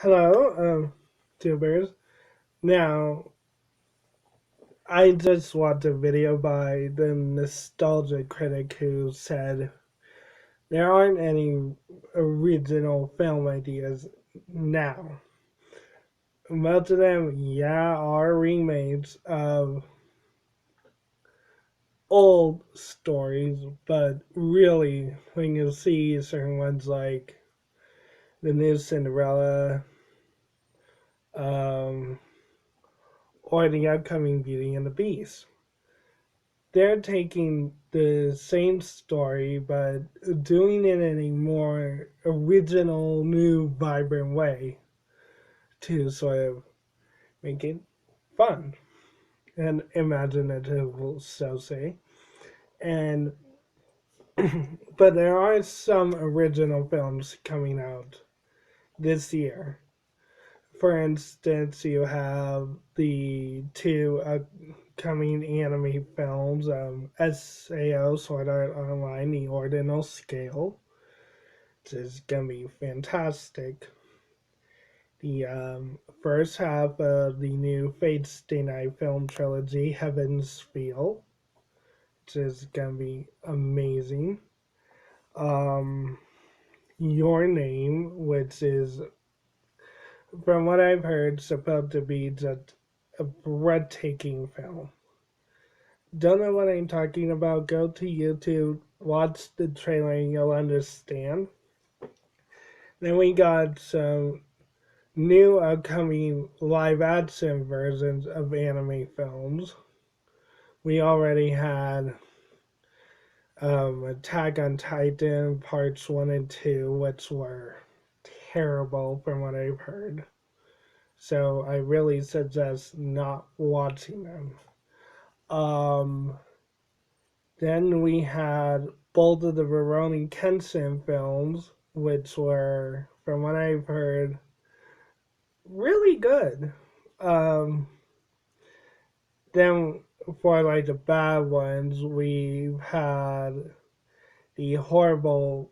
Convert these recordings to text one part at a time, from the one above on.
Hello, tubers. Now, I just watched a video by the nostalgia critic who said there aren't any original film ideas now. Most of them, yeah, are remakes of old stories, but really, when you see certain ones like the new Cinderella, um, or the upcoming Beauty and the Beast, they're taking the same story but doing it in a more original, new, vibrant way to sort of make it fun and imaginative, we'll so say. And but there are some original films coming out this year. For instance, you have the two upcoming anime films, SAO Sword Art Online, The Ordinal Scale, which is going to be fantastic. The first half of the new Fate Stay Night film trilogy, Heaven's Feel, which is going to be amazing. Um, Your Name, which is, from what I've heard, supposed to be just a breathtaking film. Don't know what I'm talking about? Go to YouTube, watch the trailer, and you'll understand. Then we got some new upcoming live action versions of anime films. We already had Attack on Titan parts 1 and 2, which were terrible from what I've heard. So I really suggest not watching them. Um, then we had both of the Rurouni Kenshin films, which were, from what I've heard, really good. Um, then for like the bad ones, we've had the horrible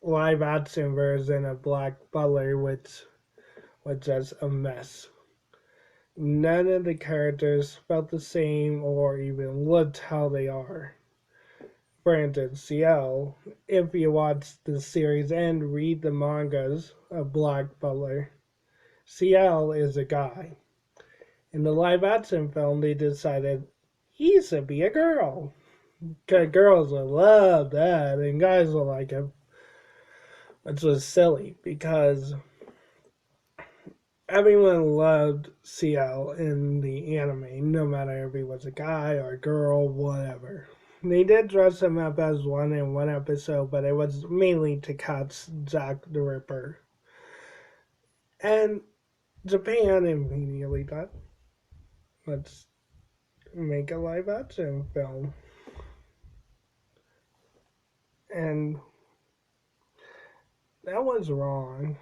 live action version of Black Butler, which was just a mess. None of the characters felt the same or even looked how they are. For instance, Ciel, if you watch the series and read the mangas of Black Butler, Ciel is a guy. In the live action film, they decided he should be a girl. Because girls will love that, and guys will like him. Which was silly because everyone loved Ciel in the anime, no matter if he was a guy or a girl, whatever. They did dress him up as one in one episode, but it was mainly to catch Jack the Ripper. And Japan immediately thought, let's make a live action film. And that was wrong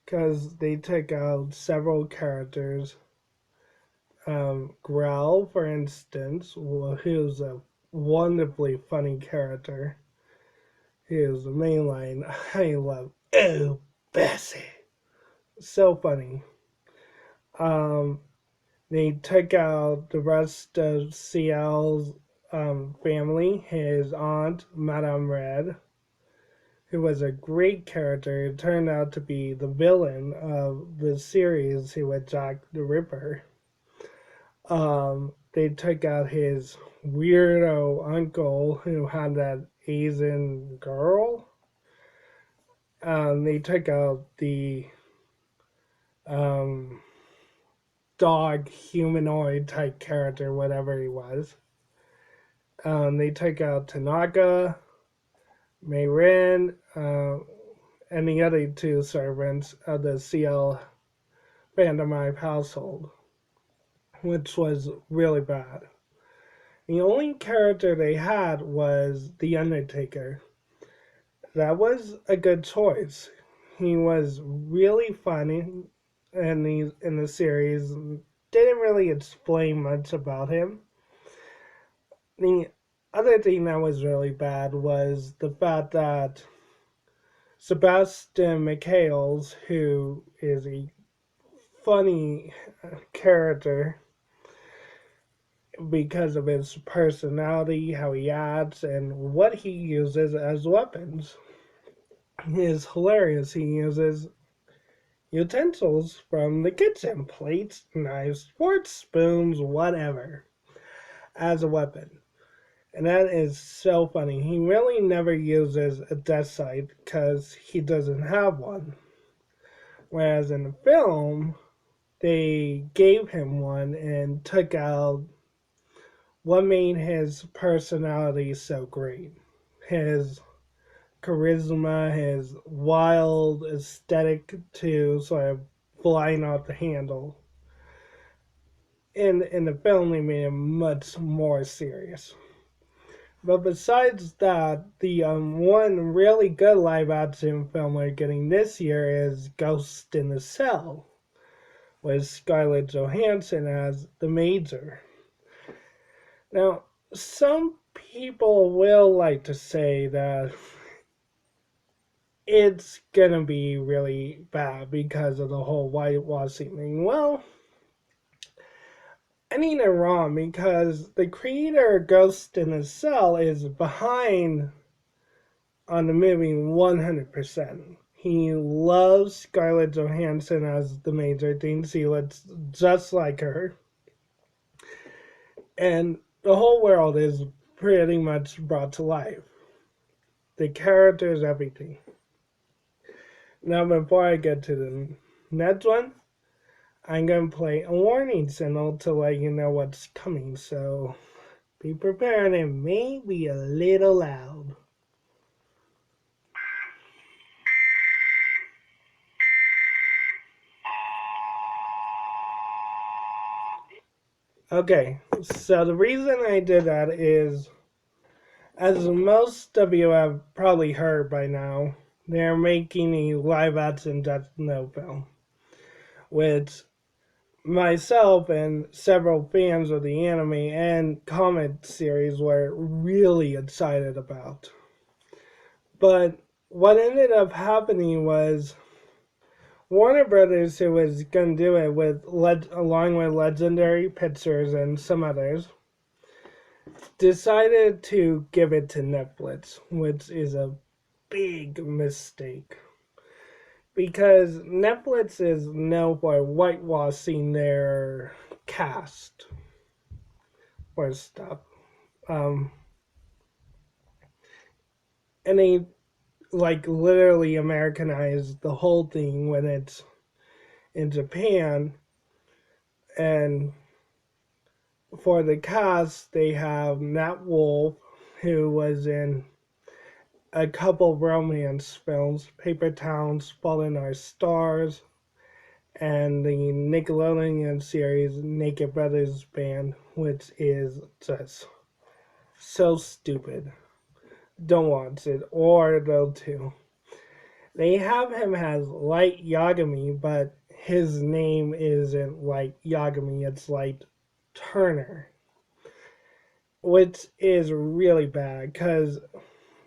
because they took out several characters. Growl, for instance, well, he was a wonderfully funny character. He was the main line. I love, oh, Bessie. So funny. Um, they took out the rest of Ciel's family. His aunt, Madame Red, who was a great character, it turned out to be the villain of the series who was Jack the Ripper. They took out his weirdo uncle who had that Asian girl. They took out the um, dog humanoid type character, whatever he was. They took out Tanaka, Mayrin, and the other two servants of the CL Phantom household, which was really bad. The only character they had was The Undertaker. That was a good choice. He was really funny in the series. Didn't really explain much about him. The other thing that was really bad was the fact that Sebastian Michaels, who is a funny character because of his personality, how he acts, and what he uses as weapons. Is hilarious. He uses utensils from the kitchen, plates, knives, forks, spoons, whatever, as a weapon. And that is so funny. He really never uses a death sight because he doesn't have one. Whereas in the film, they gave him one and took out what made his personality so great. His charisma, his wild aesthetic to sort of flying off the handle. In the film, they made him much more serious. But besides that, the one really good live action film we're getting this year is Ghost in the Cell, with Scarlett Johansson as the Major. Now, some people will like to say that it's gonna be really bad because of the whole whitewashing thing. Well, I mean they're wrong because the creator of Ghost in the Cell is behind on the movie 100%. He loves Scarlett Johansson as the Major, thinks he looks just like her. And the whole world is pretty much brought to life. The characters, everything. Now, before I get to the next one, I'm going to play a warning signal to let you know what's coming. So be prepared, it may be a little loud. Okay, so the reason I did that is, as most of you have probably heard by now, they're making a live action Death Note film, which myself and several fans of the anime and comic series were really excited about. But what ended up happening was Warner Brothers, who was going to do it along with Legendary Pictures and some others, decided to give it to Netflix, which is a big mistake. Because Netflix is known for whitewashing their cast for stuff. Um, and they literally Americanized the whole thing when it's in Japan. And for the cast, they have Nat Wolff, who was in a couple romance films, Paper Towns, Fault in Our Stars, and the Nickelodeon series Naked Brothers Band, which is just so stupid. Don't watch it, or they'll too. They have him as Light Yagami, but his name isn't Light Yagami, it's Light Turner. Which is really bad, because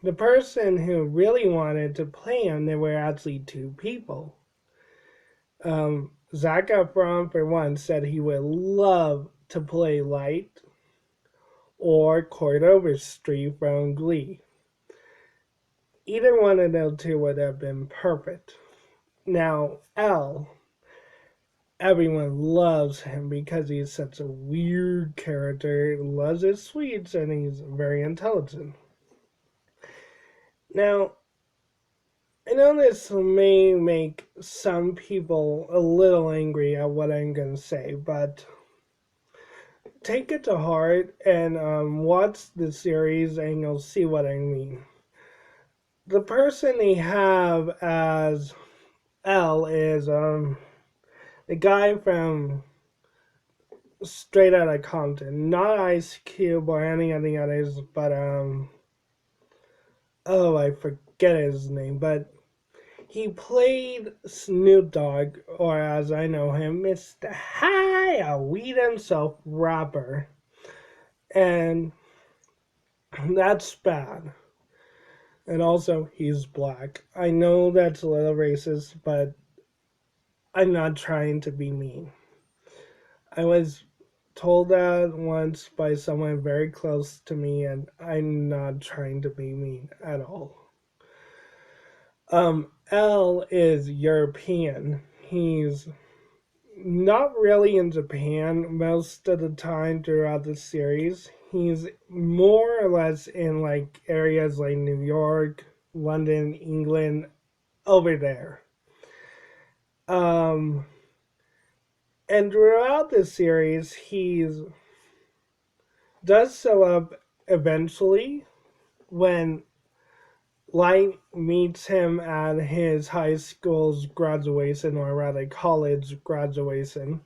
the person who really wanted to play him, there were actually two people. Zac Efron, for one, said he would love to play Light, or Cord Overstreet from Glee. Either one of those two would have been perfect. Now, L, everyone loves him because he's such a weird character, loves his sweets, and he's very intelligent. Now, I know this may make some people a little angry at what I'm going to say, but take it to heart and watch the series and you'll see what I mean. The person they have as L is the guy from Straight Outta Compton, not Ice Cube or any of the others, but oh, I forget his name, but he played Snoop Dogg, or as I know him, Mr. High, a weed himself rapper, and that's bad. And also, he's black. I know that's a little racist, but I'm not trying to be mean. I was told that once by someone very close to me, and I'm not trying to be mean at all. L is European. He's not really in Japan most of the time throughout the series. He's more or less in like areas like New York, London, England, over there. Um, and throughout the series, he's does show up eventually when Light meets him at his high school's graduation, or rather college graduation,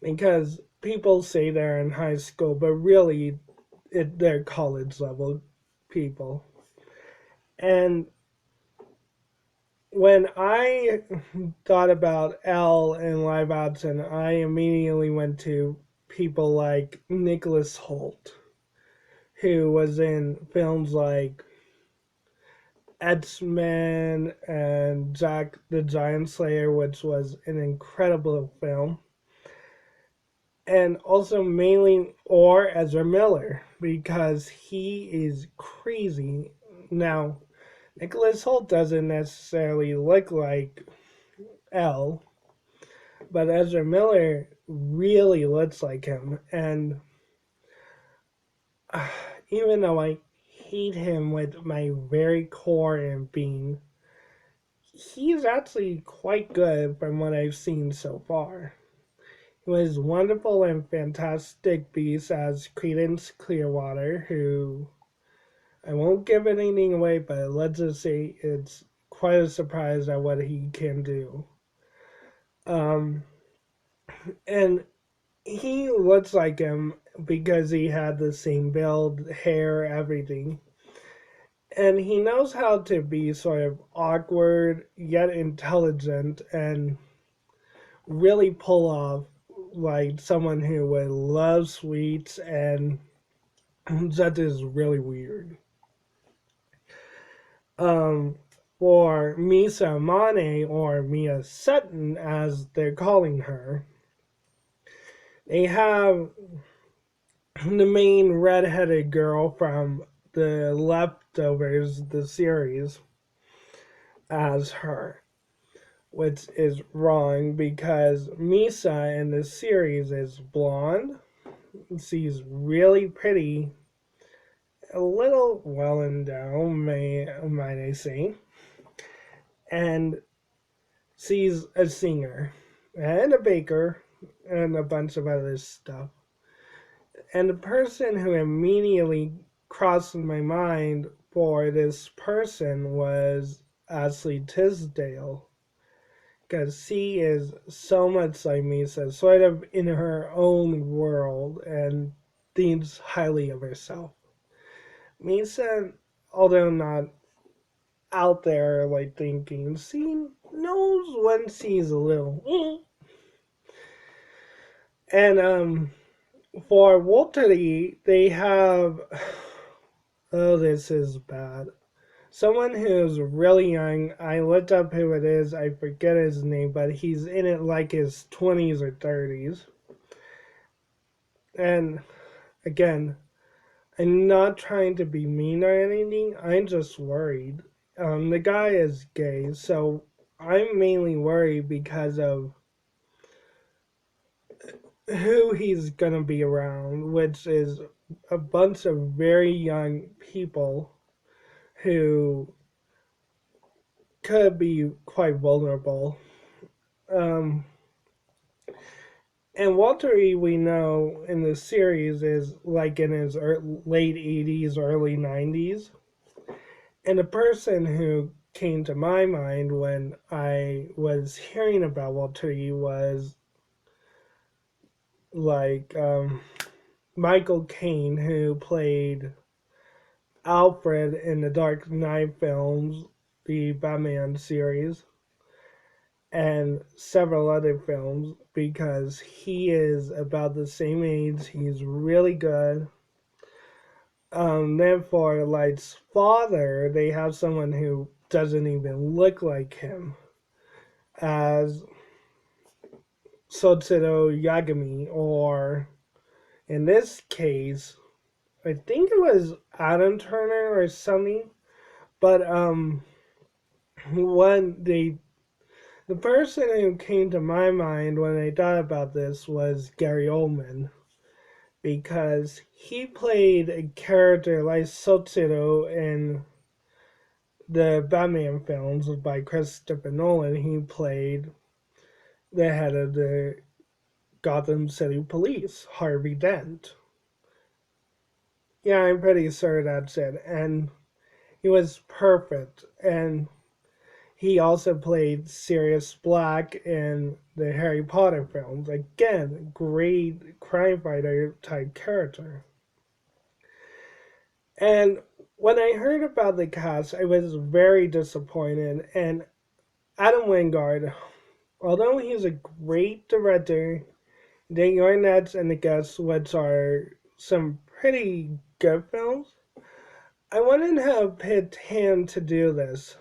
because people say they're in high school, but really they're college level people. And when I thought about L in live action, I immediately went to people like Nicholas Hoult, who was in films like X-Men and Jack the Giant Slayer, which was an incredible film. And also mainly or Ezra Miller, because he is crazy. Now, Nicholas Hoult doesn't necessarily look like L, but Ezra Miller really looks like him. And even though I hate him with my very core and being, he's actually quite good from what I've seen so far. He was wonderful and fantastic Beast as Credence Clearwater, who I won't give anything away, but let's just say it's quite a surprise at what he can do. Um, and he looks like him because he had the same build, hair, everything. And he knows how to be sort of awkward yet intelligent and really pull off like someone who would love sweets and that is really weird. Um, for Misa Mane, or Mia Sutton as they're calling her, they have the main redheaded girl from the Leftovers, the series, as her, which is wrong because Misa in the series is blonde. She's really pretty, a little well endowed, might I say, and she's a singer and a baker and a bunch of other stuff. And the person who immediately crossed my mind for this person was Ashley Tisdale, because she is so much like Misa, sort of in her own world, and thinks highly of herself. Misa, although not out there like thinking, she knows when she's a little. And for Walter, they have. Oh, this is bad. Someone who's really young. I looked up who it is. I forget his name, but he's in it like his 20s or 30s. And again, I'm not trying to be mean or anything. I'm just worried. The guy is gay, so I'm mainly worried because of who he's gonna be around, which is a bunch of very young people who could be quite vulnerable. Um, and Walter E. we know in the series is like in his late 80s, early 90s. And the person who came to my mind when I was hearing about Walter E. was like Michael Caine, who played Alfred in the Dark Knight films, the Batman series, and several other films, because he is about the same age. He's really good. Then for Light's father, they have someone who doesn't even look like him as Sotsuro Yagami, or in this case, I think it was Adam Turner or something. But when the person who came to my mind when I thought about this was Gary Oldman, because he played a character like Sotsuro in the Batman films by Christopher Nolan. He played the head of the Gotham City Police, Harvey Dent. Yeah, I'm pretty sure that's it. And he was perfect. And he also played Sirius Black in the Harry Potter films. Again, great crime fighter type character. And when I heard about the cast, I was very disappointed. And Adam Wingard, although he's a great director, The Yornets and the Guests, which are some pretty good films, I wouldn't have picked him to do this.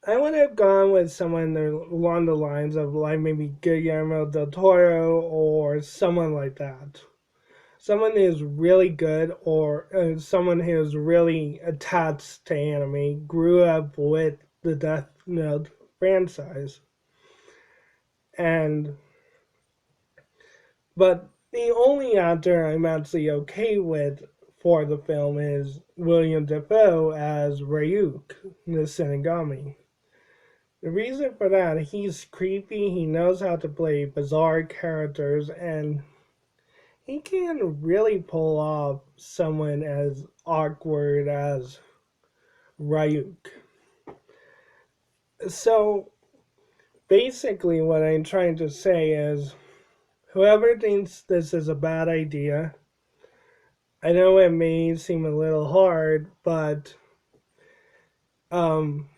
I would have gone with someone along the lines of like maybe Guillermo del Toro or someone like that. Someone who's really good, or someone who's really attached to anime, grew up with the Death Note franchise. And but the only actor I'm actually okay with for the film is William Dafoe as Ryuk, the Shinigami. The reason for that, he's creepy, he knows how to play bizarre characters, and he can really pull off someone as awkward as Ryuk. So basically, what I'm trying to say is whoever thinks this is a bad idea, I know it may seem a little hard, but um,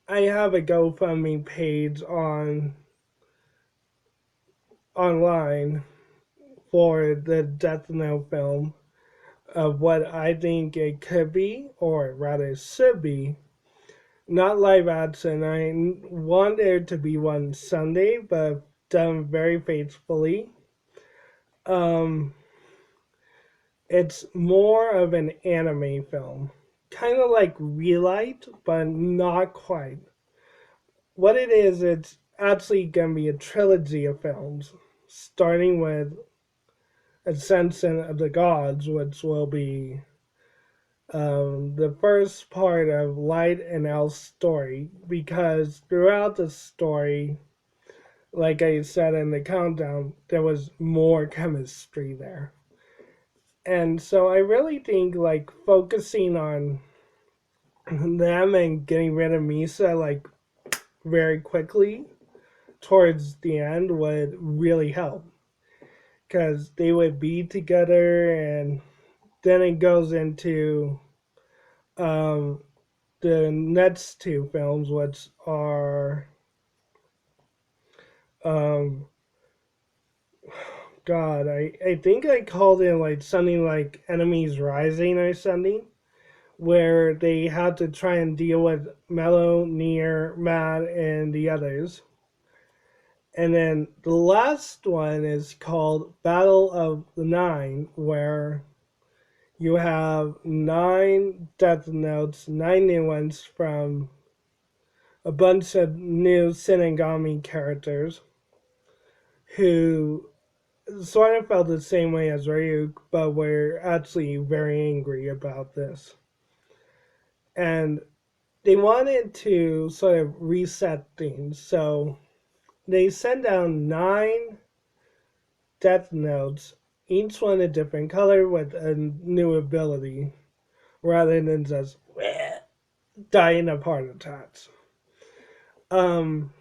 I have a GoFundMe page online for the Death Note film of what I think it could be, or rather should be. Not live action. I want there to be one Sunday, but done very faithfully. Um, it's more of an anime film, kind of like Relight, but not quite. What it is, it's actually gonna be a trilogy of films, starting with Ascension of the Gods, which will be the first part of Light and L's story, because throughout the story, like I said in the countdown, there was more chemistry there. And so I really think like focusing on them and getting rid of Misa like very quickly towards the end would really help. Because they would be together, and then it goes into um, the next two films, which are um, God, I think I called it like something like Enemies Rising or something, where they had to try and deal with Mello, Nier, Matt, and the others. And then the last one is called Battle of the Nine, where you have 9 Death Notes, 9 new ones from a bunch of new Shinigami characters who sort of felt the same way as Ryuk, but were actually very angry about this. And they wanted to sort of reset things, so they sent down 9 Death Notes, each one a different color with a new ability, rather than just dying of heart attacks. Um,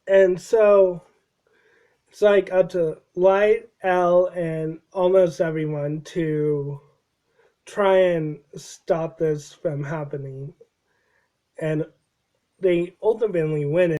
and so it's like up to Light, L, and almost everyone to try and stop this from happening. And they ultimately win